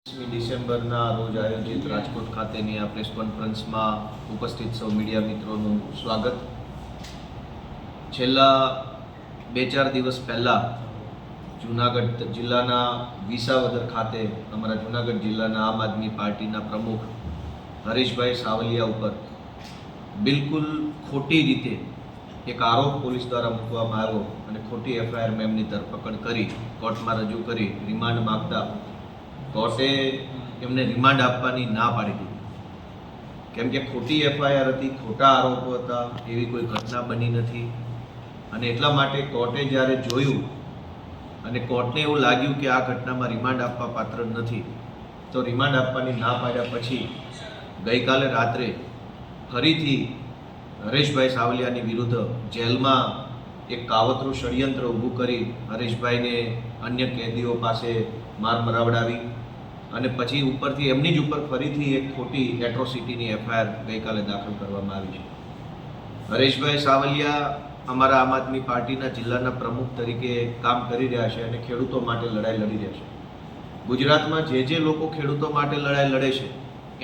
ડિસેમ્બરના રોજ આયોજિત રાજકોટ ખાતેની આ પ્રેસ કોન્ફરન્સમાં ઉપસ્થિત સૌ મીડિયા મિત્રોનું સ્વાગત. છેલ્લા 2-4 દિવસ પહેલાં જૂનાગઢ જિલ્લાના વિસાવદર ખાતે અમારા જૂનાગઢ જિલ્લાના આમ આદમી પાર્ટીના પ્રમુખ હરીશભાઈ સાવલિયા ઉપર બિલકુલ ખોટી રીતે એક આરોપ પોલીસ દ્વારા મૂકવામાં આવ્યો અને ખોટી એફઆઈઆર મેમની ધરપકડ કરી કોર્ટમાં રજૂ કરી રિમાન્ડ માગતા કોર્ટે એમને રિમાન્ડ આપવાની ના પાડી દીધી. કેમ કે ખોટી એફઆઈઆર હતી, ખોટા આરોપો હતા, એવી કોઈ ઘટના બની નથી. અને એટલા માટે કોર્ટે જ્યારે જોયું અને કોર્ટને એવું લાગ્યું કે આ ઘટનામાં રિમાન્ડ આપવા પાત્ર નથી, તો રિમાન્ડ આપવાની ના પાડ્યા પછી ગઈકાલે રાત્રે ફરીથી હરેશભાઈ સાવલિયાની વિરુદ્ધ જેલમાં એક કાવતરું ષડયંત્ર ઊભું કરી હરેશભાઈને અન્ય કેદીઓ પાસે માર મરાવડાવી અને પછી ઉપરથી એમની જ ઉપર ફરીથી એક ખોટી એટ્રોસિટીની એફઆઈઆર ગઈકાલે દાખલ કરવામાં આવી છે. હરેશભાઈ સાવલિયા અમારા આમ આદમી પાર્ટીના જિલ્લાના પ્રમુખ તરીકે કામ કરી રહ્યા છે અને ખેડૂતો માટે લડાઈ લડી રહ્યા છે. ગુજરાતમાં જે લોકો ખેડૂતો માટે લડાઈ લડે છે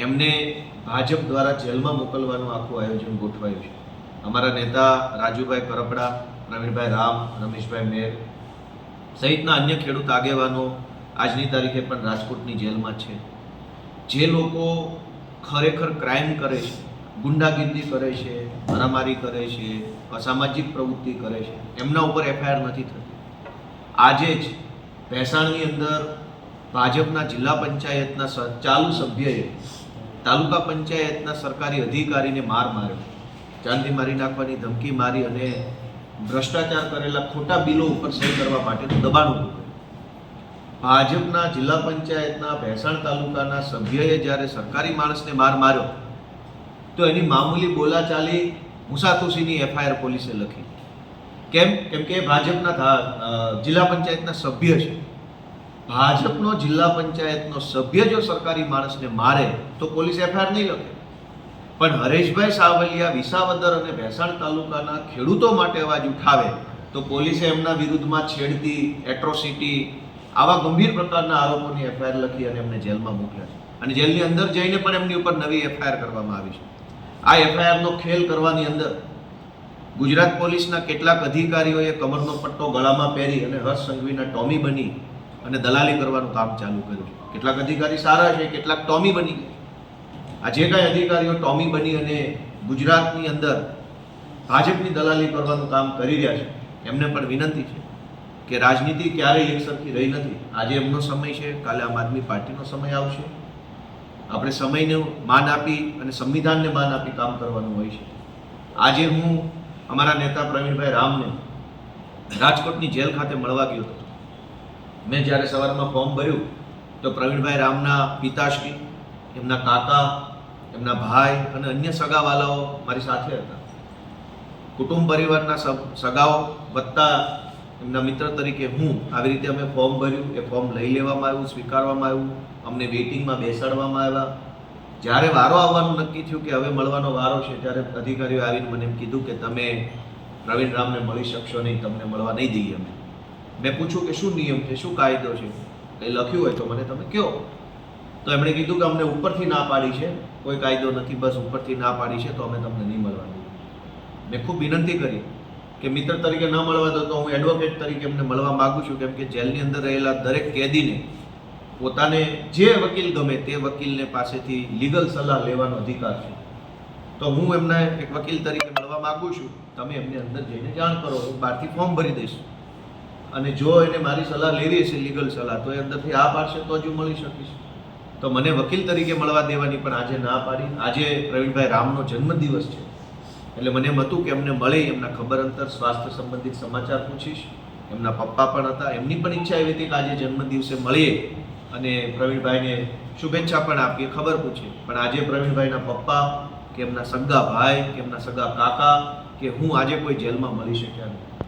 એમને ભાજપ દ્વારા જેલમાં મોકલવાનું આખું આયોજન ગોઠવાયું છે. અમારા નેતા રાજુભાઈ કરપડા, પ્રવીણભાઈ રામ, રમેશભાઈ મેર સહિતના અન્ય ખેડૂત આગેવાનો આજની તારીખે પણ રાજકોટની જેલમાં છે. જે લોકો ખરેખર ક્રાઇમ કરે છે, ગુંડાગીરી કરે છે, મારામારી કરે છે, અસામાજિક પ્રવૃત્તિ કરે છે, એમના ઉપર એફઆઈઆર નથી થતી. આજે જ ભેસાણની અંદર ભાજપના જિલ્લા પંચાયતના ચાલુ સભ્યએ તાલુકા પંચાયતના સરકારી અધિકારીને માર્યો, ચાંદી મારી નાખવાની ધમકી મારી અને ભ્રષ્ટાચાર કરેલા ખોટા બિલો ઉપર સહી કરવા માટેનું દબાણ ઊભું કર્યું. ભાજપના જિલ્લા પંચાયતના ભેસાણ તાલુકાના સભ્યએ જ્યારે સરકારી માણસને માર્યો તો એની મામૂલી બોલાચાલી મુસાતુસીની એફઆઈઆર પોલીસે લખી. કેમ કે ભાજપના જિલ્લા પંચાયતના સભ્ય છે. ભાજપનો જિલ્લા પંચાયતનો સભ્ય જો સરકારી માણસને મારે તો પોલીસ એફઆઈઆર નહીં લખે. પણ હરેશભાઈ સાવલિયા વિસાવદર અને ભેસાણ તાલુકાના ખેડૂતો માટે અવાજ ઉઠાવે તો પોલીસે એમના વિરુદ્ધમાં છેડતી, એટ્રોસિટી આવા ગંભીર પ્રકારના આરોપોની એફઆઈઆર લખી અને એમને જેલમાં મોકલ્યા છે. અને જેલની અંદર જઈને પણ એમની ઉપર નવી એફઆઈઆર કરવામાં આવી છે. આ એફઆઈઆરનો ખેલ કરવાની અંદર ગુજરાત પોલીસના કેટલાક અધિકારીઓએ કમરનો પટ્ટો ગળામાં પહેરી અને હર્ષ સંઘવીના ટોમી બની અને દલાલી કરવાનું કામ ચાલુ કર્યું છે. કેટલાક અધિકારી સારા છે, કેટલાક ટોમી બની ગયા. આ જે કાંઈ અધિકારીઓ ટોમી બની અને ગુજરાતની અંદર ભાજપની દલાલી કરવાનું કામ કરી રહ્યા છે એમને પણ વિનંતી છે કે રાજનીતિ ક્યારેય એકસરખી રહી નથી. આજે એમનો સમય છે, કાલે આમ આદમી પાર્ટીનો સમય આવશે. આપણે સમયને માન આપી અને સંવિધાનને માન આપી કામ કરવાનું હોય છે. આજે હું અમારા નેતા પ્રવીણભાઈ રામને રાજકોટની જેલ ખાતે મળવા ગયો હતો. મેં જ્યારે સવારમાં ફોર્મ ભર્યું તો પ્રવીણભાઈ રામના પિતાશ્રી, એમના કાકા, એમના ભાઈ અને અન્ય સગાવાલાઓ મારી સાથે હતા. કુટુંબ પરિવારના સગાઓ વત્તા એમના મિત્ર તરીકે હું આવી રીતે અમે ફોર્મ ભર્યું. એ ફોર્મ લઈ લેવામાં આવ્યું, સ્વીકારવામાં આવ્યું, અમને વેઇટિંગમાં બેસાડવામાં આવ્યા. જ્યારે વારો આવવાનું નક્કી થયું કે હવે મળવાનો વારો છે ત્યારે અધિકારીઓ આવીને મને એમ કીધું કે તમે પ્રવીણ રામને મળી શકશો નહીં, તમને મળવા નહીં દઈએ અમે. મેં પૂછ્યું કે શું નિયમ છે, શું કાયદો છે, કંઈ લખ્યું હોય તો મને તમે કહો. તો એમણે કીધું કે અમને ઉપરથી ના પાડી છે, કોઈ કાયદો નથી, બસ ઉપરથી ના પાડી છે તો અમે તમને નહીં મળવા દઈએ. મેં ખૂબ વિનંતી કરી કે મિત્ર તરીકે ન મળવા દો તો હું એડવોકેટ તરીકે એમને મળવા માગું છું. કેમ કે જેલની અંદર રહેલા દરેક કેદીને પોતાને જે વકીલ ગમે તે વકીલને પાસેથી લીગલ સલાહ લેવાનો અધિકાર છે. તો હું એમને એક વકીલ તરીકે મળવા માગું છું. તમે એમને અંદર જઈને જાણ કરો, હું બહારથી ફોર્મ ભરી દઈશ. અને જો એને મારી સલાહ લેવી હશે, લીગલ સલાહ, તો એ અંદરથી આ પાડશે તો જ હું મળી શકીશ. તો મને વકીલ તરીકે મળવા દેવાની પણ આજે ના પાડી. આજે પ્રવીણભાઈ રામનો જન્મદિવસ છે એટલે મને એમ હતું કે એમને મળી, એમના ખબર અંતર, સ્વાસ્થ્ય સંબંધિત સમાચાર પૂછીશ. એમના પપ્પા પણ હતા, એમની પણ ઈચ્છા એવી હતી કે આજે જન્મદિવસે મળીએ અને પ્રવીણભાઈને શુભેચ્છા પણ આપીએ, ખબર પૂછીએ. પણ આજે પ્રવીણભાઈના પપ્પા કે એમના સગા ભાઈ કે એમના સગા કાકા કે હું આજે કોઈ જેલમાં મળી શક્યા નહીં.